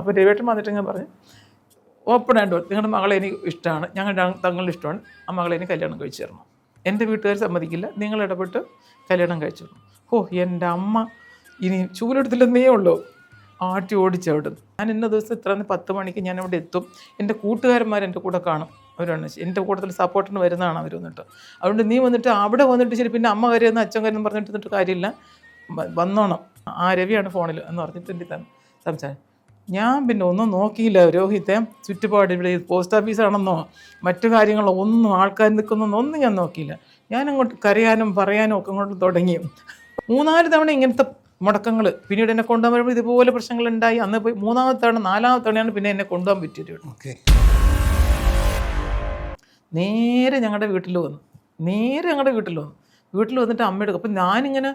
അപ്പോൾ രവിയേട്ടൻ വന്നിട്ട് ഞാൻ പറഞ്ഞു ഓപ്പണായിട്ട് നിങ്ങളുടെ മകളെ എനിക്ക് ഇഷ്ടമാണ്, ഞങ്ങളുടെ തങ്ങളുടെ ഇഷ്ടമാണ്, ആ മകളെ എനിക്ക് കല്യാണം കഴിച്ചു തരണം. എൻ്റെ വീട്ടുകാർ സമ്മതിക്കില്ല, നിങ്ങൾ ഇടപെട്ട് കല്യാണം കഴിച്ചു തരണം. എൻ്റെ അമ്മ ഇനി ചൂലെടുത്തില്ലെന്നേ ഉള്ളൂ, ആട്ടി ഓടിച്ചവിടെ. ഞാൻ ഇന്ന ദിവസം ഇത്ര 10 മണിക്ക് ഞാൻ അവിടെ എത്തും, എൻ്റെ കൂട്ടുകാരന്മാർ എൻ്റെ കൂടെ കാണും, അവരാണ് എൻ്റെ കൂട്ടത്തിൽ സപ്പോർട്ടിന് വരുന്നതാണ് അവർ വന്നിട്ട്. അതുകൊണ്ട് നീ വന്നിട്ട് അവിടെ വന്നിട്ട് ശരി പിന്നെ അമ്മ കരയെന്ന് അച്ഛൻ കരയെന്ന് പറഞ്ഞിട്ട് കാര്യമില്ല, വന്നോണം. ആ രവിയാണ് ഫോണിൽ എന്ന് പറഞ്ഞിട്ട് എൻ്റെ സംസാരം. ഞാൻ പിന്നെ ഒന്നും നോക്കിയില്ല രോഹിത്തെ, ചുറ്റുപാട് ഇവിടെ പോസ്റ്റ് ഓഫീസാണെന്നോ മറ്റു കാര്യങ്ങളോ ഒന്നും ആൾക്കാർ നിൽക്കുന്നൊന്നും ഒന്നും ഞാൻ നോക്കിയില്ല. ഞാൻ അങ്ങോട്ട് കരയാനും പറയാനും ഒക്കെ അങ്ങോട്ട് തുടങ്ങി. 3-4 തവണ ഇങ്ങനത്തെ മുടക്കങ്ങൾ. പിന്നീട് എന്നെ കൊണ്ടുപോകാൻ വരുമ്പോൾ ഇതുപോലെ പ്രശ്നങ്ങളുണ്ടായി. അന്ന് പോയി 3ാമത്തെ തവണ 4ാമത്തെ തവണയാണ് പിന്നെ എന്നെ കൊണ്ടുപോകാൻ പറ്റിയത്. നേരെ ഞങ്ങളുടെ വീട്ടിൽ വന്നു. വീട്ടിൽ വന്നിട്ട് അമ്മയുടെ അപ്പം ഞാനിങ്ങനെ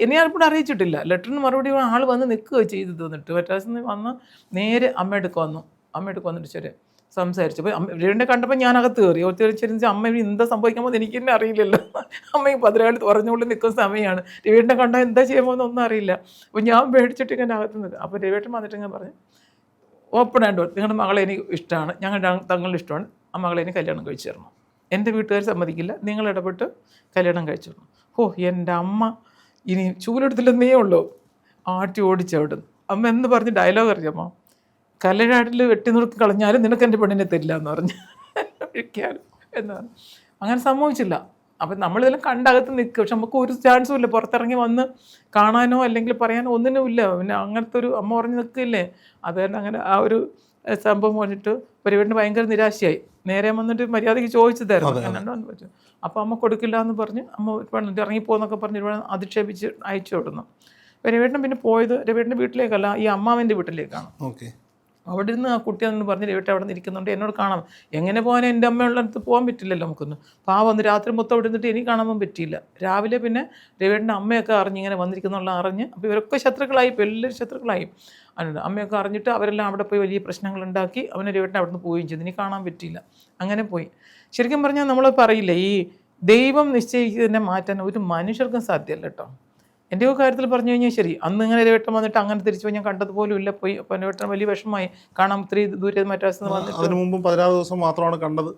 എന്നെ ആർക്കും അറിയിച്ചിട്ടില്ല. ലെറ്ററിന് മറുപടി ആൾ വന്ന് നിൽക്കുകയോ ചെയ്ത് വന്നിട്ട് മറ്റാസിൽ വന്ന് നേരെ അമ്മയെടുക്ക് വന്നിട്ട് ശരി സംസാരിച്ചു. അപ്പോൾ രവിനെ കണ്ടപ്പോൾ ഞാൻ അകത്ത് കയറി. ഒത്തിരിച്ചിരുന്ന അമ്മ എന്താ സംഭവിക്കാൻ പോകുന്നത് എനിക്ക് തന്നെ അറിയില്ലല്ലോ. അമ്മയും 14 തുറഞ്ഞുകൊണ്ട് നിൽക്കുന്ന സമയമാണ്. രവിയേട്ടനെ കണ്ടാൽ എന്താ ചെയ്യാൻ പോകുന്നൊന്നും അറിയില്ല. അപ്പോൾ ഞാൻ പേടിച്ചിട്ട് ഇങ്ങനെ അകത്ത് നിൽക്കും. അപ്പോൾ രവിയേട്ടൻ വന്നിട്ട് ഞാൻ പറഞ്ഞു ഓപ്പണായിട്ട് നിങ്ങളുടെ മകളെ എനിക്ക് ഇഷ്ടമാണ്, ഞങ്ങളുടെ തങ്ങളുടെ ഇഷ്ടമാണ്, ആ മകളെ എനിക്ക് കല്യാണം കഴിച്ചു തരണം. എൻ്റെ വീട്ടുകാർ സമ്മതിക്കില്ല, നിങ്ങൾ ഇടപെട്ട് കല്യാണം കഴിച്ചു തരണം. എൻ്റെ അമ്മ ഇനി ചൂലെടുത്തില്ലെന്നേ ഉള്ളൂ, ആട്ടി ഓടിച്ചവിടെ. അമ്മ എന്ന് പറഞ്ഞ് ഡയലോഗ് അറിയാമോ? കല്യാണിൽ വെട്ടി നുറുക്കി കളഞ്ഞാലും നിനക്ക് എൻ്റെ പെണ്ണിനെ തരില്ല എന്ന് പറഞ്ഞ് വിളിക്കാനും എന്ന് പറഞ്ഞു. അങ്ങനെ സംഭവിച്ചില്ല. അപ്പം നമ്മളിതെല്ലാം കണ്ടകത്ത് നിൽക്കുക. പക്ഷെ നമുക്ക് ഒരു ചാൻസും ഇല്ല പുറത്തിറങ്ങി വന്ന് കാണാനോ അല്ലെങ്കിൽ പറയാനോ ഒന്നിനും ഇല്ല. പിന്നെ അങ്ങനത്തെ ഒരു അമ്മ പറഞ്ഞ് നിൽക്കില്ലേ, അത് തന്നെ അങ്ങനെ ആ ഒരു സംഭവം പറഞ്ഞിട്ട് പരിപാടിന് ഭയങ്കര നിരാശയായി. നേരെ വന്നിട്ട് മര്യാദയ്ക്ക് ചോദിച്ചു തരാം പറ്റും. അപ്പോൾ അമ്മ കൊടുക്കില്ല എന്ന് പറഞ്ഞ് അമ്മ പെണ്ണിട്ട് ഇറങ്ങിപ്പോന്നൊക്കെ പറഞ്ഞ് അധിക്ഷേപിച്ച് അയച്ചു വിടുന്നു. രവിയേട്ടൻ പിന്നെ പോയത് രവിയേട്ടൻ്റെ വീട്ടിലേക്കല്ല, ഈ അമ്മാവൻ്റെ വീട്ടിലേക്കാണ്. അവിടെ നിന്ന് ആ കുട്ടി എന്ന് പറഞ്ഞ് രവിയേട്ടൻ അവിടെ നിന്ന് ഇരിക്കുന്നുണ്ട്, എന്നോട് കാണാം. എങ്ങനെ പോകാൻ എൻ്റെ അമ്മയുള്ളടുത്ത് പോകാൻ പറ്റില്ലല്ലോ നമുക്കൊന്ന്. പാവം ഒന്ന് രാത്രി മൊത്തം അവിടെ നിന്നിട്ട് എനിക്ക് കാണാൻ പറ്റിയില്ല. രാവിലെ പിന്നെ രവിയേട്ടൻ്റെ അമ്മയൊക്കെ അറിഞ്ഞ് ഇങ്ങനെ വന്നിരിക്കുന്നുള്ള അറിഞ്ഞ്, അപ്പോൾ ഇവരൊക്കെ ശത്രുക്കളായി, ഇപ്പോൾ എല്ലാവരും ശത്രുക്കളായി. അതുകൊണ്ട് അമ്മയൊക്കെ അറിഞ്ഞിട്ട് അവരെല്ലാം അവിടെ പോയി വലിയ പ്രശ്നങ്ങളുണ്ടാക്കി അവനെ രവിയേട്ടൻ അവിടെ നിന്ന് പോവുകയും ചെയ്തു. എനിക്ക് കാണാൻ പറ്റിയില്ല. അങ്ങനെ പോയി. ശരിക്കും പറഞ്ഞാൽ നമ്മൾ പറയില്ല, ഈ ദൈവം നിശ്ചയിക്കുന്നതിനെ മാറ്റാൻ ഒരു മനുഷ്യർക്കും സാധ്യമല്ല കേട്ടോ. എൻ്റെ ഒരു കാര്യത്തിൽ പറഞ്ഞു കഴിഞ്ഞാൽ ശരി, അന്ന് ഇങ്ങനെ രവിയേട്ടൻ വന്നിട്ട് അങ്ങനെ തിരിച്ചു പോയി ഞാൻ കണ്ടതുപോലും ഇല്ല. പോയി അപ്പം രവിയേട്ടൻ വലിയ വിഷമമായി. കാണാൻ ഒത്തിരി ദൂരെ മറ്റാസ് വന്നിട്ട് 16 ദിവസം മാത്രമാണ് കണ്ടത്.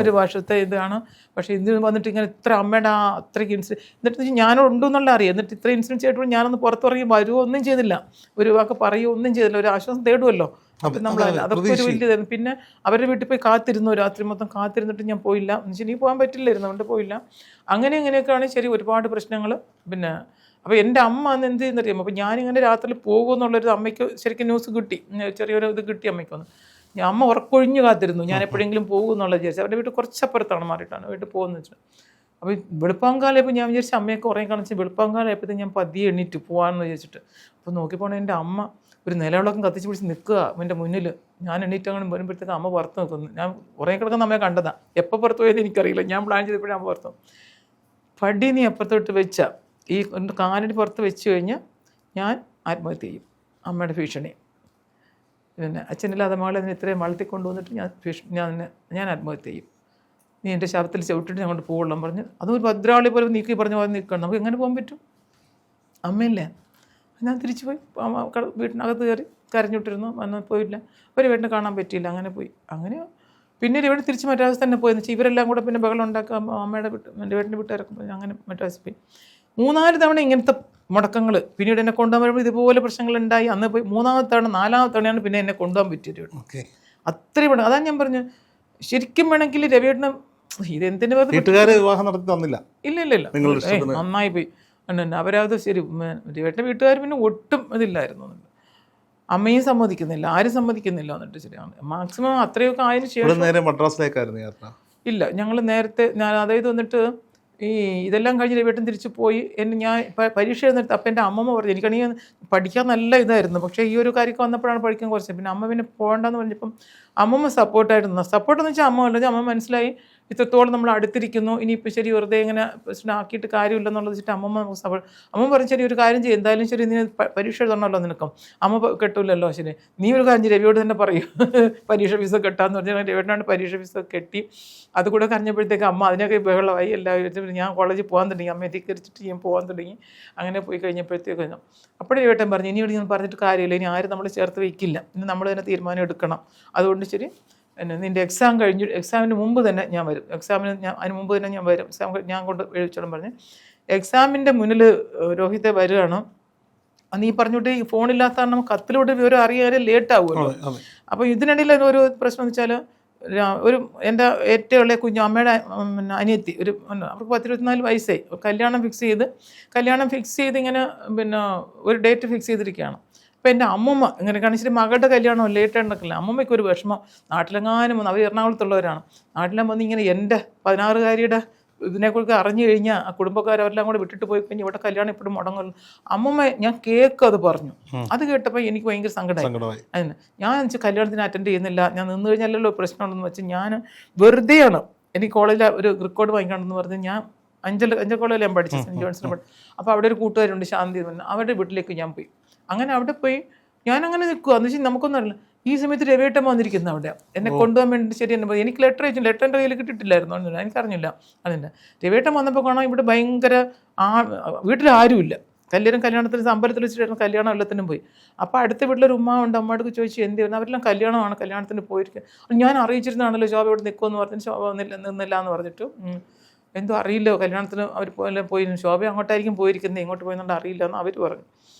ഒരു വർഷത്തെ ഇതാണ്. പക്ഷേ ഇത് വന്നിട്ട് ഇങ്ങനെ ഇത്ര അമ്മയുടെ അത്രയ്ക്ക് ഇൻസിഡൻറ്റ്, എന്നിട്ട് ഞാനുണ്ടെന്നുള്ള അറിയാം. എന്നിട്ട് ഇത്ര ഇൻസിഡൻറ്റ് ചെയ്തിട്ട് ഞാനൊന്ന് പുറത്തിറങ്ങി വരുമോ ഒന്നും ചെയ്തില്ല, ഒരു വാക്ക് പറയുകയോ ഒന്നും ചെയ്തില്ല. ഒരു ആശ്വാസം തേടുമല്ലോ. അപ്പം നമ്മൾ അതൊക്കെ ഒരു വലിയ ഇതായിരുന്നു. പിന്നെ അവരുടെ വീട്ടിൽ പോയി കാത്തിരുന്നു, രാത്രി മൊത്തം കാത്തിരുന്നിട്ട് ഞാൻ പോയില്ല. എന്നുവെച്ചാൽ എനിക്ക് പോകാൻ പറ്റില്ലായിരുന്നു, അതുകൊണ്ട് പോയില്ല. അങ്ങനെയൊക്കെയാണ് ശരി ഒരുപാട് പ്രശ്നങ്ങൾ. പിന്നെ അപ്പോൾ എൻ്റെ അമ്മ അന്ന് എന്ത് ചെയ്യുന്നറിയാമോ, അപ്പോൾ ഞാനിങ്ങനെ രാത്രി പോകുമെന്നുള്ളൊരു അമ്മയ്ക്ക് ശരിക്കും ന്യൂസ് കിട്ടി, ചെറിയൊരു ഇത് കിട്ടി അമ്മയ്ക്കൊന്ന്. ഞാൻ അമ്മ ഉറക്കൊഴിഞ്ഞ് കാത്തിരുന്നു, ഞാൻ എപ്പോഴെങ്കിലും പോകുമെന്നുള്ളത് വിചാരിച്ചു. അവരുടെ വീട്ടിൽ കുറച്ചപ്പുറത്താണ് മാറിയിട്ടാണ് വീട്ടിൽ പോകുന്നത് വെച്ചാൽ. അപ്പോൾ വെളുപ്പാങ്കാലയപ്പോൾ ഞാൻ വിചാരിച്ചു അമ്മയൊക്കെ ഉറങ്ങി കാണിച്ച് വെളുപ്പാങ്കാലയപ്പോഴത്തേക്ക് ഞാൻ പതിയെ എണീറ്റ് പോകാമെന്ന് വിചാരിച്ചിട്ട്. അപ്പോൾ നോക്കിപ്പോണേ എൻ്റെ അമ്മ ഒരു നിലവിളക്കം കത്തിച്ച് പിടിച്ച് നിൽക്കുക എൻ്റെ മുന്നിൽ. ഞാൻ എണീറ്റ് അങ്ങനെ വരുമ്പോഴത്തേക്ക് അമ്മ പുറത്ത് നിൽക്കുന്നു. ഞാൻ ഉറങ്ങി കിടക്കുന്ന അമ്മയെ കണ്ടതാണ്. എപ്പോൾ പുറത്ത് പോയത് എനിക്കറിയില്ല, ഞാൻ പ്ലാൻ ചെയ്തപ്പോഴും അമ്മ പുറത്തു. പടി നീ അപ്പുറത്തോട്ട് വെച്ചാൽ ഈ കാലിന് പുറത്ത് വെച്ച് കഴിഞ്ഞാൽ ഞാൻ ആത്മഹത്യ ചെയ്യും, അമ്മയുടെ ഭീഷണി. പിന്നെ അച്ഛനില്ലാതെ മകളെ അതിന് ഇത്രയും വളർത്തിക്കൊണ്ടുവന്നിട്ട് ഞാൻ ആത്മഹത്യ ചെയ്യും, നീ എൻ്റെ ശവത്തിൽ ചവിട്ടിട്ട് ഞങ്ങോട്ട് പോകുള്ളൂ പറഞ്ഞ്. അതൊരു ഭദ്രാളി പോലെ നീക്കി പറഞ്ഞ പോലെ നിൽക്കണം. നമുക്ക് എങ്ങനെ പോകാൻ പറ്റും? അമ്മയില്ലേ. ഞാൻ തിരിച്ചു പോയി വീട്ടിനകത്ത് കയറി കരഞ്ഞിട്ടിരുന്നു, പോയില്ല. ഒരു വീട്ടിനെ കാണാൻ പറ്റിയില്ല, അങ്ങനെ പോയി. അങ്ങനെ പിന്നെ ഇവിടെ തിരിച്ച് മദ്രാസ് തന്നെ പോയെന്ന് വെച്ചാൽ ഇവരെല്ലാം കൂടെ പിന്നെ ബഹളം ഉണ്ടാക്കുക. അമ്മയുടെ എൻ്റെ വീട്ടിൻ്റെ വീട്ടുകാരൊക്കെ പോയി. അങ്ങനെ മദ്രാസിൽ പോയി. 3-4 തവണ ഇങ്ങനത്തെ മുടക്കങ്ങൾ. പിന്നീട് എന്നെ കൊണ്ടുപോകാൻ വരുമ്പോൾ ഇതുപോലെ പ്രശ്നങ്ങളുണ്ടായി. അന്ന് പോയി 3ാമത്തെ തവണ 4ാമത്തെ തവണയാണ് പിന്നെ എന്നെ കൊണ്ടുപോകാൻ പറ്റിയത്. അത്രയും വേണം. അതാണ് ഞാൻ പറഞ്ഞു, ശരിക്കും വേണമെങ്കിൽ രവിയേട്ടന് ഇതെന്തിനു വിവാഹം നടത്തി തന്നില്ല. ഇല്ല നന്നായി പോയി. അവരത് ശരി. രവിയേട്ടൻ്റെ വീട്ടുകാർ പിന്നെ ഒട്ടും ഇതില്ലായിരുന്നു. അമ്മയും സമ്മതിക്കുന്നില്ല, ആരും സമ്മതിക്കുന്നില്ല എന്നിട്ട് ശരിയാണ്. മാക്സിമം അത്രയൊക്കെ ആയതിനു ശേഷം മദ്രാസിലേക്കായിരുന്നു യാത്ര. ഇല്ല, ഞങ്ങൾ നേരത്തെ അതായത് വന്നിട്ട് ഈ ഇതെല്ലാം കഴിഞ്ഞ് രവിയേട്ടൻ തിരിച്ചു പോയി. ഞാൻ പരീക്ഷ എഴുന്നിട്ട് അപ്പം എൻ്റെ അമ്മമ്മ പറഞ്ഞു എനിക്കാണെങ്കിൽ പഠിക്കാൻ നല്ല ഇതായിരുന്നു, പക്ഷേ ഈ ഒരു കാര്യമൊക്കെ വന്നപ്പോഴാണ് പഠിക്കാൻ കുറച്ച്. പിന്നെ അമ്മ പിന്നെ പോകണ്ടെന്ന് പറഞ്ഞപ്പം അമ്മമ്മ സപ്പോർട്ടായിരുന്നു. സപ്പോർട്ടെന്ന് വെച്ചാൽ അമ്മ അമ്മ മനസ്സിലായി ഇത്രത്തോളം നമ്മൾ അടുത്തിരിക്കുന്നു, ഇനിയിപ്പോൾ ശരി വെറുതെ ഇങ്ങനെ പ്രശ്നമാക്കിയിട്ട് കാര്യമില്ലെന്നുള്ളത് വെച്ചിട്ട് അമ്മ പറഞ്ഞു ശരി ഒരു കാര്യം ചെയ്യും, എന്തായാലും ശരി നീ പരീക്ഷ എഴുതണമല്ലോ നിനക്കും, അമ്മ കെട്ടില്ലല്ലോ, ശരി നീ ഒരു കാര്യം രവിയോട് തന്നെ പറയും പരീക്ഷ ഫീസ് കെട്ടാന്ന് പറഞ്ഞാൽ രവിയോടാണ് പരീക്ഷ ഫീസ് കെട്ടി. അതുകൂടെ കറിഞ്ഞപ്പോഴത്തേക്ക് അമ്മ അതിനൊക്കെ ബഹളമായി എല്ലാവരും. ഞാൻ കോളേജിൽ പോകാൻ തുടങ്ങി, അമ്മ എത്തിക്കരിച്ചിട്ട് ഞാൻ പോകാൻ തുടങ്ങി. അങ്ങനെ പോയി കഴിഞ്ഞപ്പോഴത്തേക്ക് അപ്പോഴേ രവിയേട്ടൻ പറഞ്ഞു ഇനിയോട് ഞാൻ പറഞ്ഞിട്ട് കാര്യമില്ല, ഇനി ആരും നമ്മൾ ചേർത്ത് വയ്ക്കില്ല, ഇനി നമ്മൾ തന്നെ തീരുമാനം എടുക്കണം. അതുകൊണ്ട് ശരി നിൻ്റെ എക്സാം കഴിഞ്ഞ് എക്സാമിന് മുമ്പ് തന്നെ ഞാൻ വരും, അതിന് മുമ്പ് തന്നെ ഞാൻ വരും, എക്സാം ഞാൻ കൊണ്ട് എഴുതിച്ചോളം പറഞ്ഞ്. എക്സാമിൻ്റെ മുന്നിൽ രോഹിത്തെ വരികയാണ്. നീ പറഞ്ഞോട്ട് ഈ ഫോണില്ലാത്ത കാരണം കത്തിലൂടെ വിവരം അറിയാൻ ലേറ്റ് ആവുമല്ലോ. അപ്പോൾ ഇതിനിടയിൽ ഒരു പ്രശ്നം എന്ന് വെച്ചാൽ ഒരു എൻ്റെ ഏറ്റവും ഇളയ കുഞ്ഞു അമ്മയുടെ അനിയത്തി അവർക്ക് 10-24 വയസ്സായി, കല്യാണം ഫിക്സ് ചെയ്ത് ഇങ്ങനെ ഒരു ഡേറ്റ് ഫിക്സ് ചെയ്തിരിക്കുകയാണ്. അപ്പോൾ എൻ്റെ അമ്മമ്മ ഇങ്ങനെ കാണിച്ചിട്ട് മകളുടെ കല്യാണം ലേറ്റ് ആയിട്ടൊക്കെ അമ്മമ്മയ്ക്ക് ഒരു വിഷമം. നാട്ടിലെങ്ങാനും വന്ന് അവർ എറണാകുളത്തുള്ളവരാണ്, നാട്ടിലും വന്ന് ഇങ്ങനെ എൻ്റെ 16-കാരിയുടെ ഇതിനെക്കുറിച്ച് അറിഞ്ഞു കഴിഞ്ഞാൽ ആ കുടുംബക്കാരെല്ലാം കൂടെ വിട്ടിട്ട് പോയി കഴിഞ്ഞാൽ ഇവിടെ കല്യാണം ഇപ്പോഴും മുടങ്ങുള്ളൂ. അമ്മമ്മ ഞാൻ അത് പറഞ്ഞു. അത് കേട്ടപ്പോൾ എനിക്ക് ഭയങ്കര സങ്കടമായി. അതിന് ഞാൻ കല്യാണത്തിന് അറ്റൻഡ് ചെയ്യുന്നില്ല, ഞാൻ നിന്ന് കഴിഞ്ഞാലല്ലോ പ്രശ്നമുണ്ടെന്ന് വെച്ച് ഞാൻ വെറുതെയാണ്. എനിക്ക് കോളേജിൽ ഒരു റെക്കോർഡ് വാങ്ങിക്കണമെന്ന് പറഞ്ഞ് ഞാൻ അഞ്ചൽ കോളേജിൽ ഞാൻ പഠിച്ചു, സെൻറ്റ് ജോൺസിൽ പഠിച്ചു. അപ്പോൾ അവിടെ ഒരു കൂട്ടുകാരുണ്ട് ശാന്തി, അവരുടെ വീട്ടിലേക്ക് ഞാൻ പോയി. അങ്ങനെ അവിടെ പോയി ഞാനങ്ങനെ നിൽക്കുക എന്ന് വെച്ചാൽ നമുക്കൊന്നും അറിയില്ല. ഈ സമയത്ത് രവിയേട്ടൻ വന്നിരിക്കുന്നു അവിടെ എന്നെ കൊണ്ടുപോകാൻ വേണ്ടി. ശരി എന്നെ എനിക്ക് ലെറ്റർ അയച്ചു, ലെറ്റർ എൻ്റെ കയ്യിൽ കിട്ടിയിട്ടില്ലായിരുന്നു, എനിക്കറിഞ്ഞില്ല. അതിൻ്റെ രവിയേട്ടൻ വന്നപ്പോൾ കാണാം ഇവിടെ ഭയങ്കര വീട്ടിൽ ആരുമില്ല. കല്യാണത്തിന് അമ്പലത്തിൽ വെച്ചിട്ടായിരുന്നു കല്യാണം, എല്ലാത്തിനും പോയി. അപ്പോൾ അടുത്ത വീട്ടിലൊരു ഉമ്മ ഉണ്ട്, അമ്മയോട് ചോദിച്ചു എന്ത് ചെയ്യുന്നു, അവരെല്ലാം കല്യാണമാണ്, കല്യാണത്തിന് പോയിരിക്കുക. ഞാൻ അറിയിച്ചിരുന്നാണല്ലോ ശോഭ ഇവിടെ നിൽക്കുമെന്ന് പറഞ്ഞിട്ട് ശോഭ നിന്നില്ല എന്ന് പറഞ്ഞിട്ട് എന്തോ അറിയില്ലോ കല്യാണത്തിന് അവർ പോയി, ശോഭ അങ്ങോട്ടായിരിക്കും പോയിരിക്കുന്നത്, ഇങ്ങോട്ട് പോയെന്നുണ്ട് അറിയില്ല എന്ന് അവർ പറഞ്ഞു.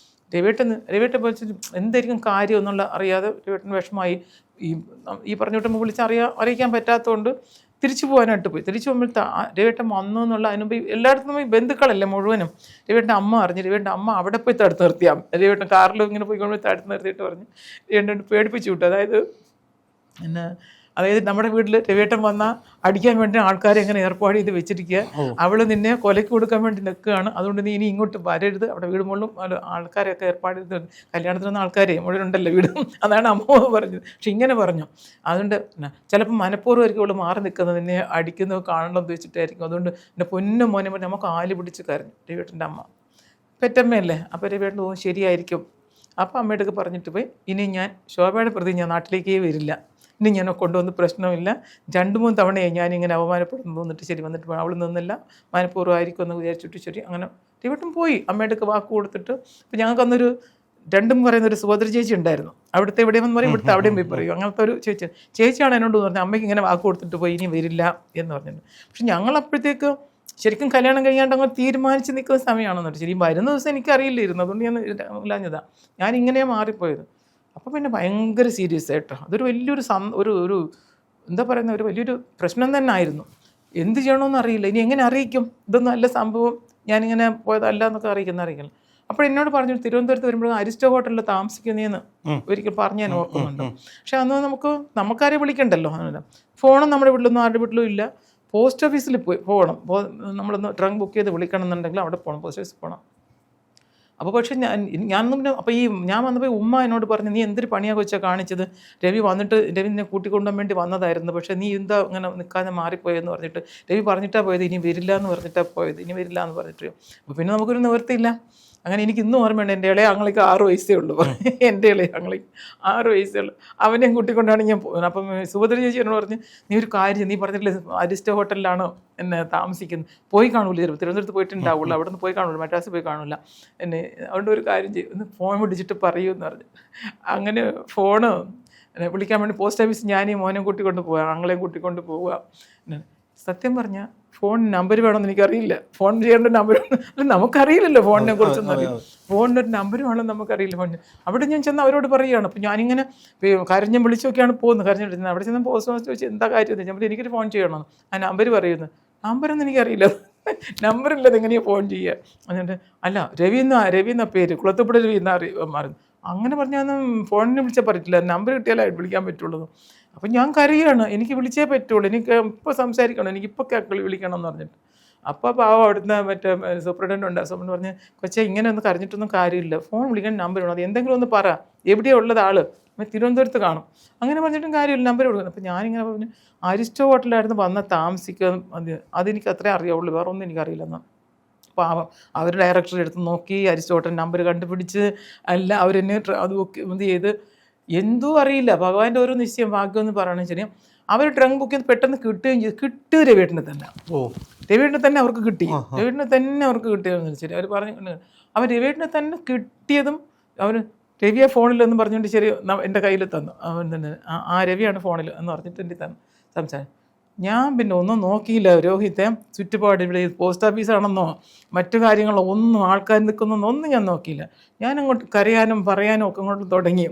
രവിയേട്ടൻ വിളിച്ചിട്ട് എന്തായിരിക്കും കാര്യം എന്നുള്ള അറിയാതെ രവിയേട്ടൻ വിഷമമായി. ഈ പറഞ്ഞിട്ട് അറിയിക്കാൻ പറ്റാത്തതുകൊണ്ട് തിരിച്ചു പോകാനായിട്ട് പോയി. തിരിച്ചു പോകുമ്പോൾ രവിയേട്ടൻ വന്നു എന്നുള്ള അനുഭവം എല്ലായിടത്തും പോയി ബന്ധുക്കളല്ലേ മുഴുവനും. രവിയേട്ടൻ്റെ അമ്മ അറിഞ്ഞു, രവിയേട്ടൻ്റെ അമ്മ അവിടെ പോയി തടുത്ത് നിർത്തിയാൽ രവിയേട്ടൻ കാറിലും ഇങ്ങനെ പോയിക്കൊണ്ട് തടുത്ത് നിർത്തിയിട്ട് പറഞ്ഞു രവിയേട്ടൻ പേടിപ്പിച്ചു വിട്ടു. അതായത് നമ്മുടെ വീട്ടിൽ രവിയേട്ടൻ വന്നാൽ അടിക്കാൻ വേണ്ടി ആൾക്കാരെ എങ്ങനെ ഏർപ്പാട് ചെയ്ത് വെച്ചിരിക്കുക, അവൾ നിന്നെ കൊലയ്ക്ക് കൊടുക്കാൻ വേണ്ടി നിൽക്കുകയാണ്, അതുകൊണ്ട് നീ ഇനി ഇങ്ങോട്ട് വരരുത്, അവിടെ വീട് മുകളിലും ആൾക്കാരെയൊക്കെ ഏർപ്പാട് ചെയ്ത് കല്യാണത്തിനൊന്നും ആൾക്കാരെ മുഴുവനുണ്ടല്ലോ വീടും. അതാണ് അമ്മ പറഞ്ഞത്. പക്ഷെ ഇങ്ങനെ പറഞ്ഞു. അതുകൊണ്ട് ചിലപ്പോൾ മനഃപൂർവ്വമായിരിക്കും അവൾ മാറി നിൽക്കുന്നത്, നിന്നെ അടിക്കുന്നത് കാണണമെന്ന് വെച്ചിട്ടായിരിക്കും. അതുകൊണ്ട് എൻ്റെ പൊന്നും മോനെ പറഞ്ഞ് നമുക്ക് ആല് പിടിച്ച് കരഞ്ഞു രവിയേട്ടൻ്റെ അമ്മ. പെറ്റമ്മയല്ലേ. അപ്പോൾ രവിയേട്ടൻ തോന്നും ശരിയായിരിക്കും. അപ്പോൾ അമ്മയോടൊക്കെ പറഞ്ഞിട്ട് പോയി ഇനി ഞാൻ ശോഭയുടെ പ്രതി ഞാൻ നാട്ടിലേക്കേ വരില്ല, ഇനി ഞാൻ കൊണ്ടുവന്ന് പ്രശ്നമില്ല. 2-3 തവണയായി ഞാനിങ്ങനെ അവമാനപ്പെടുന്നു തോന്നിട്ട് ശരി വന്നിട്ട് അവൾ നിന്നില്ല, മനഃപൂർവ്വമായിരിക്കും എന്ന് വിചാരിച്ചിട്ട് ശരി അങ്ങനെ രവിയേട്ടൻ പോയി. അമ്മയുടെ വാക്ക് കൊടുത്തിട്ട് അപ്പോൾ ഞങ്ങൾക്കന്നൊരു രണ്ടും പറയുന്നൊരു സുഭദ്ര ചേച്ചി ഉണ്ടായിരുന്നു. അവിടുത്തെ എവിടെയെന്ന് പറയും, ഇവിടുത്തെ അവിടെയും പോയി പറയും. അങ്ങനത്തെ ഒരു ചേച്ചിയാണ് എന്നോട് പറഞ്ഞത് അമ്മയ്ക്ക് ഇങ്ങനെ വാക്ക് കൊടുത്തിട്ട് പോയി ഇനി വരില്ല എന്ന് പറഞ്ഞിട്ടുണ്ട്. പക്ഷെ ഞങ്ങളപ്പോഴത്തേക്ക് ശരിക്കും കല്യാണം കഴിയാണ്ട് അങ്ങനെ തീരുമാനിച്ച് നിൽക്കുന്ന സമയമാണെന്ന് ശരി വരുന്ന ദിവസം എനിക്കറിയില്ലായിരുന്നു, അതുകൊണ്ട് ഞാൻ ഇല്ലാഞ്ഞതാണ് ഞാനിങ്ങനെ മാറിപ്പോയത്. അപ്പോൾ പിന്നെ ഭയങ്കര സീരിയസ് ആയിട്ടോ അതൊരു വലിയൊരു ഒരു എന്താ പറയുന്ന ഒരു വലിയൊരു പ്രശ്നം തന്നെ ആയിരുന്നു. എന്ത് ചെയ്യണമെന്ന് അറിയില്ല, ഇനി എങ്ങനെ അറിയിക്കും, ഇതൊന്നും അല്ല സംഭവം, ഞാനിങ്ങനെ പോയതല്ല എന്നൊക്കെ അറിയിക്കണം. അപ്പോൾ എന്നോട് പറഞ്ഞു തിരുവനന്തപുരത്ത് വരുമ്പോൾ അരിസ്റ്റോ ഹോട്ടലിൽ താമസിക്കുന്നതെന്ന് ഒരിക്കൽ പറഞ്ഞ് ഞാൻ ഓർക്കുന്നുണ്ട്. പക്ഷെ അന്ന് നമുക്കാരെ വിളിക്കണ്ടല്ലോ, ഫോണും നമ്മുടെ വീട്ടിലൊന്നും ആരുടെ വീട്ടിലും ഇല്ല. പോസ്റ്റ് ഓഫീസിൽ പോകണം, നമ്മളൊന്ന് ട്രങ്ക് ബുക്ക് ചെയ്ത് വിളിക്കണം എന്നുണ്ടെങ്കിൽ അവിടെ പോകണം, പോസ്റ്റ് ഓഫീസിൽ പോകണം. അപ്പോൾ പക്ഷേ ഞാനൊന്നും പിന്നെ അപ്പോൾ ഞാൻ വന്നപ്പോൾ ഉമ്മ എന്നോട് പറഞ്ഞു നീ എന്തൊരു പണിയാണ് കൊച്ചാ കാണിച്ചത്, രവി നിന്നെ കൂട്ടിക്കൊണ്ടുപോകാൻ വേണ്ടി വന്നതായിരുന്നു, പക്ഷേ നീ എന്താ അങ്ങനെ നിൽക്കാതെ മാറിപ്പോയെന്ന് പറഞ്ഞിട്ട് രവി പറഞ്ഞിട്ടാണ് പോയത്, ഇനി വരില്ല എന്ന് പറഞ്ഞിട്ടാണ് പോയത്, ഇനി വരില്ല എന്ന് പറഞ്ഞിട്ട്. അപ്പോൾ പിന്നെ നമുക്കൊരു നിവൃത്തിയില്ല. അങ്ങനെ എനിക്ക് ഇന്നും ഓർമ്മയുണ്ട്, എൻ്റെ ഇളയ ആങ്ങൾക്ക് 6 വയസ്സേ ഉള്ളൂ. എൻ്റെ ഇളയ ആങ്ങൾക്ക് 6 വയസ്സേ ഉള്ളൂ. അവനെയും കൂട്ടിക്കൊണ്ടാണ് ഞാൻ പോകുന്നത്. അപ്പം സുഭദ്ര ചേച്ചി എന്നോട് പറഞ്ഞ് നീ ഒരു കാര്യം, നീ പറഞ്ഞിട്ടില്ലേ അരിസ്റ്റോ ഹോട്ടലിലാണോ എന്നെ താമസിക്കുന്നത്, പോയി കാണൂല, തിരുവനന്തപുരത്ത് പോയിട്ടുണ്ടാവുള്ളൂ, അവിടെ നിന്ന് പോയി കാണൂല, മദ്രാസിൽ പോയി കാണൂല എന്നെ, അതുകൊണ്ട് ഒരു കാര്യം ചെയ്യും ഒന്ന് ഫോൺ വിളിച്ചിട്ട് പറയൂ എന്ന് പറഞ്ഞു. അങ്ങനെ ഫോണ് വിളിക്കാൻ വേണ്ടി പോസ്റ്റ് ഓഫീസ് ഞാനീ മോനെ കൂട്ടിക്കൊണ്ട് പോവുക, ആങ്ങളെയും കൂട്ടിക്കൊണ്ട് പോവുക. സത്യം പറഞ്ഞാൽ ഫോൺ നമ്പർ വേണമെന്ന് എനിക്കറിയില്ല, ഫോൺ ചെയ്യേണ്ട നമ്പർ അല്ല നമുക്കറിയില്ലല്ലോ ഫോണിനെ കുറിച്ചൊന്നും അറിയില്ല, ഫോണിൻ്റെ ഒരു നമ്പർ വേണമെന്ന് നമുക്കറിയില്ല. ഫോണിന് അവിടെ ഞാൻ ചെന്ന് അവരോട് പറയുകയാണ്. അപ്പോൾ ഞാനിങ്ങനെ കരഞ്ഞം വിളിച്ചൊക്കെയാണ് പോകുന്നത്, കരഞ്ഞിട്ട് അവിടെ ചെന്ന് പോസ്റ്റ് ഓഫീസ് ചോദിച്ചാൽ എന്താ കാര്യം ഞാൻ എനിക്കൊരു ഫോൺ ചെയ്യണം, ആ നമ്പർ പറയുന്നത്, നമ്പറൊന്നും എനിക്കറിയില്ല, നമ്പറില്ലത് എങ്ങനെയാണ് ഫോൺ ചെയ്യുക. എന്നിട്ട് അല്ല രവി എന്ന പേര് കുളത്തുപുഴ രവി എന്നാ മാറുന്നു. അങ്ങനെ പറഞ്ഞാൽ ഫോണിന് വിളിച്ചാൽ പറ്റില്ല, നമ്പർ കിട്ടിയാലേ വിളിക്കാൻ പറ്റുള്ളൂ. അപ്പം ഞാൻ കരയാണ്, എനിക്ക് വിളിച്ചേ പറ്റുള്ളൂ, എനിക്ക് ഇപ്പോൾ സംസാരിക്കണം, എനിക്കിപ്പോൾ വിളിക്കണം എന്ന് പറഞ്ഞിട്ട്. അപ്പോൾ പാവം അവിടുന്ന് സൂപ്രണ്ടൻ്റ് ഉണ്ട്, പറഞ്ഞ് കൊച്ചേ ഇങ്ങനെ ഒന്ന് കരഞ്ഞിട്ടൊന്നും കാര്യമില്ല, ഫോൺ വിളിക്കാൻ നമ്പർ വേണം, അത് എന്തെങ്കിലും ഒന്ന് പറ, എവിടെയാണ് ഉള്ളത് ആൾ, തിരുവനന്തപുരത്ത് കാണും. അങ്ങനെ പറഞ്ഞിട്ടും കാര്യമില്ല, നമ്പർ കൊടുക്കണം. അപ്പോൾ ഞാനിങ്ങനെ പറഞ്ഞു അരിസ്റ്റോ ഹോട്ടലായിരുന്നു വന്ന് താമസിക്കുക, അതെനിക്ക് അത്രേ അറിയാവുള്ളൂ, വേറെ ഒന്നും എനിക്കറിയില്ലെന്ന്. പാവം അവർ ഡയറക്ടറെ എടുത്ത് നോക്കി അരിസ്റ്റോട്ടൽ നമ്പർ കണ്ടുപിടിച്ച് അല്ല അവരെന്നെ അത് ഇത് ചെയ്ത് എന്തോ അറിയില്ല, ഭഗവാന്റെ ഓരോ നിശ്ചയം ഭാഗ്യം എന്ന് പറയണം. ശരി, അവർ ട്രങ്ക് ബുക്ക് ചെയ്ത് പെട്ടെന്ന് കിട്ടുകയും ചെയ്തു. കിട്ടിയത് രവിയേട്ടനെ തന്നെ. രവിയേട്ടനെ തന്നെ അവർക്ക് കിട്ടി. രവിയേട്ടനെ തന്നെ അവർക്ക് കിട്ടിയതെന്ന് ശരി അവർ പറഞ്ഞു. അവർ രവിയേട്ടനെ തന്നെ കിട്ടിയതും അവർ രവിയെ ഫോണിലെന്ന് പറഞ്ഞുകൊണ്ട് ശരി എൻ്റെ കയ്യിൽ തന്നു. അവൻ തന്നെ ആ രവിയാണ് ഫോണിൽ എന്ന് പറഞ്ഞിട്ട് എൻ്റെ തന്നു സംസാരം. ഞാൻ പിന്നെ ഒന്നും നോക്കിയില്ല രോഹിത്തെ, ചുറ്റുപാട് ഇവിടെ പോസ്റ്റ് ഓഫീസാണെന്നോ മറ്റു കാര്യങ്ങളോ ഒന്നും ആൾക്കാർ നിൽക്കുന്നൊന്നും ഒന്നും ഞാൻ നോക്കിയില്ല. ഞാൻ അങ്ങോട്ട് കരയാനും പറയാനും ഒക്കെ അങ്ങോട്ട് തുടങ്ങി.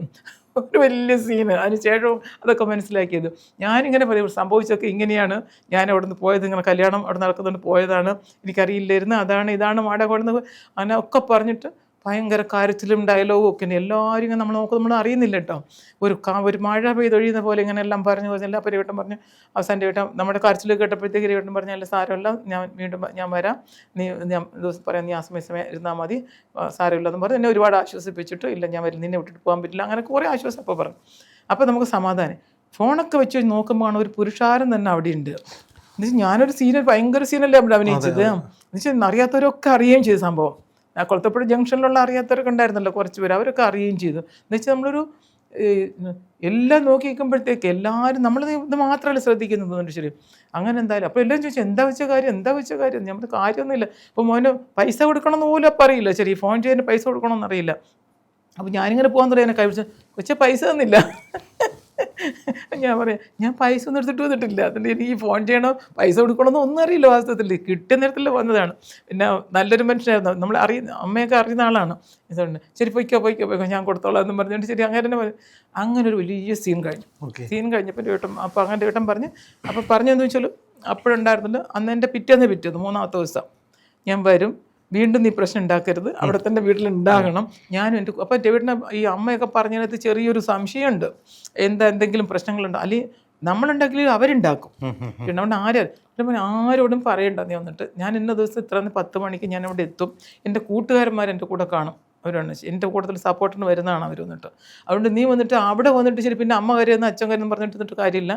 ഒരു വലിയ സീന്. അതിനുശേഷവും അതൊക്കെ മനസ്സിലാക്കിയത് ഞാനിങ്ങനെ പറയും സംഭവിച്ചൊക്കെ ഇങ്ങനെയാണ്, ഞാൻ അവിടെ നിന്ന് പോയത്, ഇങ്ങനെ കല്യാണം അവിടെ നടക്കുന്നുണ്ട് പോയതാണ്, എനിക്കറിയില്ലായിരുന്നു, അതാണ് ഇതാണ് മാട കൊടുന്നത് അങ്ങനെ ഒക്കെ പറഞ്ഞിട്ട് ഭയങ്കര കാര്യത്തിലും ഡയലോഗും ഒക്കെ എല്ലാവരും ഇങ്ങനെ നമ്മൾ അറിയുന്നില്ല കേട്ടോ. ഒരു മഴ പെയ്തൊഴിയുന്ന പോലെ ഇങ്ങനെ എല്ലാം പറഞ്ഞു എല്ലാ പരിവട്ടം പറഞ്ഞ് അവസാനം രേവട്ടം നമ്മുടെ കരച്ചിൽ കേട്ടപ്പോഴത്തേക്ക് രേവട്ടം പറഞ്ഞ അല്ല സാരമില്ല, ഞാൻ വരാം, നീ ദിവസം പറയാം, നീ ആ സമയം ഇരുന്നാൽ മതി, സാരമില്ലെന്ന് പറഞ്ഞ് എന്നെ ഒരുപാട് ആശ്വസിപ്പിച്ചിട്ട് ഇല്ല ഞാൻ വരും, നിന്നെ വിട്ടിട്ട് പോകാൻ പറ്റില്ല, അങ്ങനെ കുറേ ആശ്വാസം അപ്പോൾ പറഞ്ഞു. അപ്പോൾ നമുക്ക് സമാധാനം. ഫോണൊക്കെ വെച്ച് നോക്കുമ്പോൾ ഒരു പുരുഷാരം തന്നെ അവിടെ ഉണ്ട്. എന്നുവെച്ചാൽ ഞാനൊരു സീനിയർ ഭയങ്കര സീനല്ലേ അവിടെ അഭിനയിച്ചത്. എന്നുവെച്ചാൽ അറിയാത്തവരൊക്കെ അറിയുകയും ചെയ്തു സംഭവം. ആ കൊളത്തപ്പുഴ ജംഗ്ഷനിലുള്ള അറിയാത്തവരൊക്കെ ഉണ്ടായിരുന്നല്ലോ കുറച്ച് പേര്, അവരൊക്കെ അറിയുകയും ചെയ്തു. എന്നുവെച്ചാൽ നമ്മളൊരു എല്ലാം നോക്കി നിൽക്കുമ്പോഴത്തേക്ക് എല്ലാവരും നമ്മൾ ഇത് മാത്രമല്ല ശ്രദ്ധിക്കുന്നത്. ശരി, അങ്ങനെ എന്തായാലും അപ്പോൾ എല്ലാം ചോദിച്ചാൽ എന്താ വെച്ച കാര്യം നമ്മൾ കാര്യമൊന്നുമില്ല. ഇപ്പോൾ മോന് പൈസ കൊടുക്കണമെന്ന് പോലും അപ്പം അറിയില്ല. ശരി, ഫോൺ ചെയ്യാൻ പൈസ കൊടുക്കണമെന്ന് അറിയില്ല. അപ്പോൾ ഞാനിങ്ങനെ പോകാൻ തുടങ്ങി, എന്നെ കഴിച്ച് കൊച്ചെ പൈസ തന്നില്ല. ഞാൻ പറയാം ഞാൻ പൈസ ഒന്നും എടുത്തിട്ട് വന്നിട്ടില്ല, അതുകൊണ്ട് എനിക്ക് ഫോൺ ചെയ്യണോ പൈസ കൊടുക്കണമെന്നോ ഒന്നും അറിയില്ല. വാസ്തവത്തിൽ കിട്ടിയ നേരത്തിൽ വന്നതാണ്. പിന്നെ നല്ലൊരു മനുഷ്യനായിരുന്നു, നമ്മൾ അമ്മയൊക്കെ അറിയുന്ന ആളാണ്. ഇതുകൊണ്ട് ശരി പോയിക്കോ ഞാൻ കൊടുത്തോളാം എന്ന് പറഞ്ഞുകൊണ്ട് ശരി അങ്ങനെ തന്നെ അങ്ങനെ ഒരു വലിയ സീൻ കഴിഞ്ഞപ്പോൾ ചേട്ടൻ അപ്പോൾ അങ്ങനെ ചേട്ടൻ പറഞ്ഞ് അപ്പോൾ പറഞ്ഞതെന്ന് വെച്ചാൽ അപ്പോഴുണ്ടായിരുന്നില്ല. അന്ന് എൻ്റെ പിറ്റേന്ന് മൂന്നാമത്തെ ദിവസം ഞാൻ വരും, വീണ്ടും നീ പ്രശ്നം ഉണ്ടാക്കരുത്, അവിടെ തന്നെ വീട്ടിലുണ്ടാകണം. ഞാനും എൻ്റെ അപ്പോൾ രവിയേട്ടനെ ഈ അമ്മയൊക്കെ പറഞ്ഞതിനകത്ത് ചെറിയൊരു സംശയമുണ്ട്, എന്തെങ്കിലും പ്രശ്നങ്ങളുണ്ടോ, അല്ലെങ്കിൽ നമ്മളുണ്ടാക്കില്ല അവരുണ്ടാക്കും. പിന്നെ അവിടെ ആരോടും പറയണ്ട നീ വന്നിട്ട്. ഞാൻ ഇന്ന ദിവസം ഇത്ര 10 മണിക്ക് ഞാൻ അവിടെ എത്തും, എൻ്റെ കൂട്ടുകാരന്മാർ എൻ്റെ കൂടെ കാണും, അവരാണ് എൻ്റെ കൂട്ടത്തിൽ സപ്പോർട്ടിന് വരുന്നതാണ് അവർ വന്നിട്ട്. അതുകൊണ്ട് നീ വന്നിട്ട് അവിടെ വന്നിട്ട് ശരി പിന്നെ അമ്മ കരയെന്ന് അച്ഛൻ കരയെന്ന് പറഞ്ഞിട്ട് കാര്യമില്ല,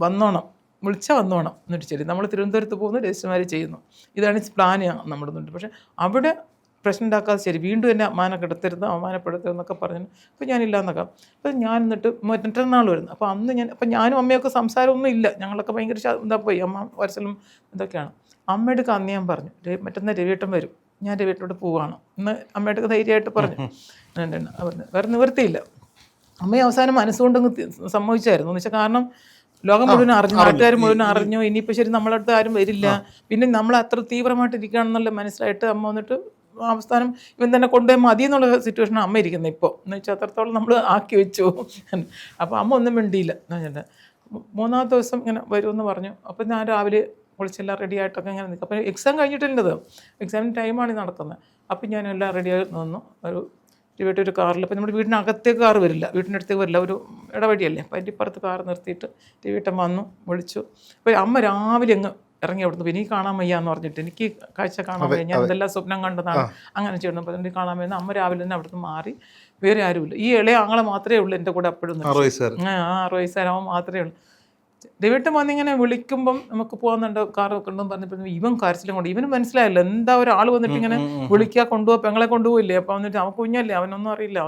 വന്നോണം, വിളിച്ചാൽ വന്നോണം എന്നിട്ട് ശരി. നമ്മൾ തിരുവനന്തപുരത്ത് പോകുന്നു, രജിസ്റ്റർമാർ ചെയ്യുന്നു, ഇതാണ് പ്ലാൻ നമ്മുടെ ഉണ്ട്. പക്ഷേ അവിടെ പ്രശ്നം ഉണ്ടാക്കാതെ ശരി വീണ്ടും എന്നെ അവമാനപ്പെടുത്തരുതെന്നൊക്കെ പറഞ്ഞു. അപ്പോൾ ഞാനില്ലാന്നൊക്കെ. അപ്പോൾ ഞാൻ എന്നിട്ട് മറ്റന്നാൾ വരുന്നു. അപ്പോൾ അന്ന് അപ്പോൾ ഞാനും അമ്മയൊക്കെ സംസാരമൊന്നും ഇല്ല, ഞങ്ങളൊക്കെ ഭയങ്കര എന്താ പോയി അമ്മ വരസലും ഇതൊക്കെയാണ്. അമ്മയുടെ അന്ന് ഞാൻ പറഞ്ഞു മറ്റന്നാൾ രവിയേട്ടൻ വരും, ഞാൻ രവിയേട്ടനോട് പോവുകയാണ് ഇന്ന് അമ്മയുടെ ധൈര്യമായിട്ട് പറഞ്ഞു. വേറെ നിവൃത്തിയില്ല. അമ്മയെ അവസാനം മനസ്സുകൊണ്ടങ്ങ് സമ്മതിച്ചായിരുന്നു. എന്ന് വെച്ചാൽ കാരണം ലോകം മുഴുവൻ അറിഞ്ഞു, നാട്ടുകാർ മുഴുവൻ അറിഞ്ഞു, ഇനിയിപ്പോൾ ശരി നമ്മളടുത്ത് ആരും വരില്ല, പിന്നെ നമ്മൾ അത്ര തീവ്രമായിട്ട് ഇരിക്കുകയാണെന്നുള്ള മനസ്സിലായിട്ട് അമ്മ വന്നിട്ട് അവസാനം ഇവൻ തന്നെ കൊണ്ടുപോയി മതി എന്നുള്ള സിറ്റുവേഷനാണ് അമ്മ ഇരിക്കുന്നത് ഇപ്പോൾ. എന്ന് വെച്ചാൽ അത്രത്തോളം നമ്മൾ ആക്കി വെച്ചു. അപ്പോൾ അമ്മ ഒന്നും മിണ്ടിയില്ല. മൂന്നാമത്തെ ദിവസം ഇങ്ങനെ വരുമെന്ന് പറഞ്ഞു. അപ്പോൾ ഞാൻ രാവിലെ കുളിച്ചെല്ലാം റെഡി ആയിട്ടൊക്കെ ഇങ്ങനെ നിൽക്കും. അപ്പോൾ എക്സാം കഴിഞ്ഞിട്ടുള്ളത്, എക്സാമിന് ടൈമാണ് നടക്കുന്നത്. അപ്പം ഞാൻ എല്ലാം റെഡിയായി നിന്നു. ഒരു കാറിൽ, അപ്പോൾ നമ്മുടെ വീടിനകത്തേക്ക് കാറ് വരില്ല, വീട്ടിൻ്റെ അടുത്തേക്ക് വരില്ല, ഒരു ഇടവഴിയല്ലേ, അപ്പോൾ അതിൻ്റെ ഇപ്പുറത്ത് കാറ് നിർത്തിയിട്ട് രവിയേട്ടൻ വന്നു, വിളിച്ചു. അപ്പോൾ അമ്മ രാവിലെ അങ്ങ് ഇറങ്ങി അവിടുന്ന്. പിന്നെ എനിക്ക് കാണാൻ വയ്യ എന്ന് പറഞ്ഞിട്ട്, എനിക്ക് കാഴ്ച കാണാൻ വയ്യ, ഞാൻ ഇതെല്ലാം സ്വപ്നം കണ്ടതാണ് അങ്ങനെ ചെയ്യണം. അപ്പോൾ എനിക്ക് കാണാൻ വയ്യ. അമ്മ രാവിലെ തന്നെ അവിടുന്ന് മാറി, വേറെ ആരുമില്ല. ഈ ഇളയ ആങ്ങളെ മാത്രമേ ഉള്ളൂ എൻ്റെ കൂടെ അപ്പോഴും. 6 വയസ്സുകാരൻ മാത്രമേ ഉള്ളൂ. രവിയേട്ടൻ വന്നിങ്ങനെ വിളിക്കുമ്പം നമുക്ക് പോകുന്നുണ്ട് കാർ വെക്കണമെന്ന് പറഞ്ഞപ്പോൾ ഇവൻ കരച്ചിലും കൊണ്ട് ഇവന് മനസ്സിലായില്ല എന്താ ഒരാൾ വന്നിട്ട് ഇങ്ങനെ വിളിക്കുക, കൊണ്ടുപോകാൻ പെങ്ങളെ കൊണ്ടുപോയില്ലേ. അപ്പോൾ വന്നിട്ട് അവൻ കുഞ്ഞല്ലേ, അവനൊന്നും അറിയില്ല,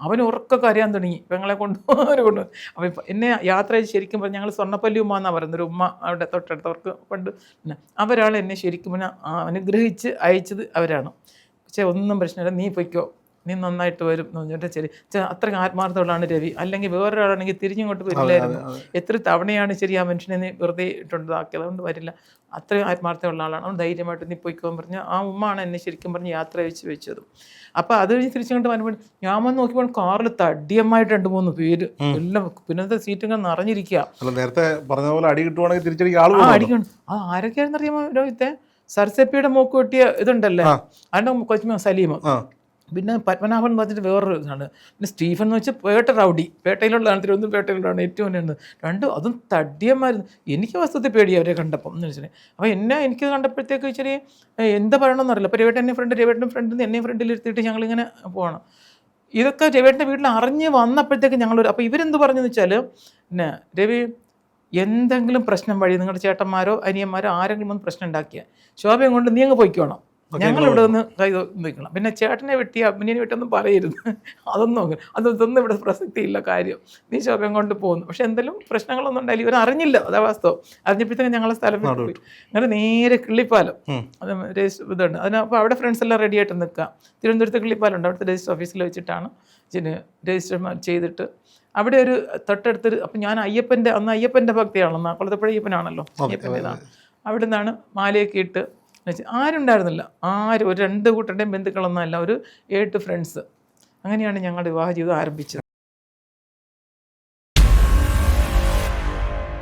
അവൻ ഉറക്കൊക്കെ അറിയാൻ തുടങ്ങി പെങ്ങളെ കൊണ്ടുപോകാൻ. അപ്പോൾ എന്നെ യാത്ര ചെയ്ത് ശരിക്കും പറഞ്ഞാൽ ഞങ്ങൾ സ്വർണ്ണപ്പല്ലി ഉമ്മ എന്നാണ് പറയുന്നത്, ഒരു ഉമ്മ അവിടെ തൊട്ടടുത്തവർക്ക് പണ്ട്. പിന്നെ അവരാൾ എന്നെ ശരിക്കും പിന്നെ അനുഗ്രഹിച്ച് അയച്ചത് അവരാണ്. പക്ഷേ ഒന്നും പ്രശ്നമില്ല, നീ പൊയ്ക്കോ, നീ നന്നായിട്ട് വരും എന്ന് പറഞ്ഞിട്ട് ശരി. അത്രയും ആത്മാർത്ഥമുള്ളതാണ് രവി, അല്ലെങ്കിൽ വേറൊരാളാണെങ്കിൽ തിരിഞ്ഞിങ്ങോട്ട് വരില്ലായിരുന്നു. എത്ര തവണയാണ് ശരി ആ മനുഷ്യനെ നീ വെറുതെ ഇട്ടുണ്ടാക്കിയത്, അതുകൊണ്ട് വരില്ല. അത്രയും ആത്മാർത്ഥമുള്ള ആളാണ്, അവൻ ധൈര്യമായിട്ട് നീ പോയിക്കോന്ന് പറഞ്ഞ് ആ ഉമ്മാണ് എന്നെ ശരിക്കും പറഞ്ഞ് യാത്ര വെച്ചതും. അപ്പോൾ അത് കഴിഞ്ഞ് തിരിച്ചുകൊണ്ട് വരുമ്പോൾ ഞാൻ വന്ന് നോക്കിയപ്പോൾ കാറിൽ തടിയമായിട്ട് 2-3 പേര് എല്ലാം, പിന്നത്തെ സീറ്റുകൾ നിറഞ്ഞിരിക്കുക. നേരത്തെ പറഞ്ഞ പോലെ അടി കിട്ടുവാണെങ്കിൽ അടിക്കണം. ആരൊക്കെയാണെന്ന് അറിയാമോ രോഹിത്തെ? സർസപ്പിയുടെ മൂക്ക് വെട്ടിയ ഇതുണ്ടല്ലേ, അതിൻ്റെ കൊച്ചുമ സലീമ, പിന്നെ പത്മനാഭൻ എന്ന് പറഞ്ഞിട്ട് വേറൊരു ഇതാണ്, പിന്നെ സ്റ്റീഫൻ എന്ന് വെച്ചാൽ പേട്ടയിലുള്ളതാണ്, തിരുവനന്തപുരം ഏറ്റവും ഉണ്ട്. അതും തടിയന്മാരുന്നു. എനിക്ക് വസ്തുത്തിൽ പേടി അവരെ കണ്ടപ്പം എന്ന് വെച്ചാൽ. അപ്പോൾ എനിക്ക് കണ്ടപ്പോഴത്തേക്ക് ഇച്ചിരി എന്താ പറയണമെന്ന് അറിയില്ല. അപ്പോൾ രവിയേട്ടൻ ഫ്രണ്ടിൽ എന്നെയും ഫ്രണ്ടിൽ ഇരുത്തിയിട്ട് ഞങ്ങളിങ്ങനെ പോകണം. ഇതൊക്കെ രവിയുടെ വീട്ടിൽ അറിഞ്ഞ് വന്നപ്പോഴത്തേക്ക് ഞങ്ങളൊരു, അപ്പോൾ ഇവരെന്ത് പറഞ്ഞെന്ന് വെച്ചാൽ, പിന്നെ രവി എന്തെങ്കിലും പ്രശ്നം വഴി നിങ്ങളുടെ ചേട്ടന്മാരോ അനിയന്മാരോ ആരെങ്കിലും ഒന്ന് പ്രശ്നം ഉണ്ടാക്കിയാൽ ശോഭയും കൊണ്ട് നീ അങ്ങ് പോയിക്കോണം, ഞങ്ങളിവിടെ നിന്ന് കൈ നിൽക്കണം, പിന്നെ ചേട്ടനെ വെട്ടി അഭിനയനെ വെട്ടിയൊന്നും പറയരുത്, അതൊന്നും ഇവിടെ പ്രസക്തിയില്ല കാര്യം, നീ ശോഭയും കൊണ്ട് പോകുന്നു. പക്ഷെ എന്തെങ്കിലും പ്രശ്നങ്ങളൊന്നും ഉണ്ടായില്ല, ഇവർ അറിഞ്ഞില്ല, അതാ വാസ്തവം. അറിഞ്ഞപ്പോഴത്തേക്കും ഞങ്ങളെ സ്ഥലം വിട്ടു പോയി. അങ്ങനെ നേരെ കിള്ളിപ്പാലം, അത് രജിസ്റ്റർ ഇതുണ്ട് അതിന്. അപ്പോൾ അവിടെ ഫ്രണ്ട്സ് എല്ലാം റെഡി ആയിട്ട് നിൽക്കുക. തിരുവനന്തപുരത്ത് കിള്ളിപ്പാലം ഉണ്ട്, അവിടുത്തെ രജിസ്റ്റർ ഓഫീസിൽ വെച്ചിട്ടാണ് രജിസ്റ്റർ ചെയ്തിട്ട് അവിടെ ഒരു തൊട്ടടുത്തൊരു, അപ്പം ഞാൻ അയ്യപ്പൻ്റെ ഭക്തിയാണല്ലോ, കൊളത്തപ്പുഴ അയ്യപ്പനാണല്ലോ, അയ്യപ്പൻ്റെ ഇതാണ്. അവിടെ നിന്നാണ് മാലയൊക്കെ ഇട്ട് ആരുണ്ടായിരുന്നില്ല, ഒരു 2 കൂട്ടരുടെയും ബന്ധുക്കളൊന്നും അല്ല, ഒരു 7 ഫ്രണ്ട്സ്. അങ്ങനെയാണ് ഞങ്ങളുടെ വിവാഹ ജീവിതം ആരംഭിച്ചത്.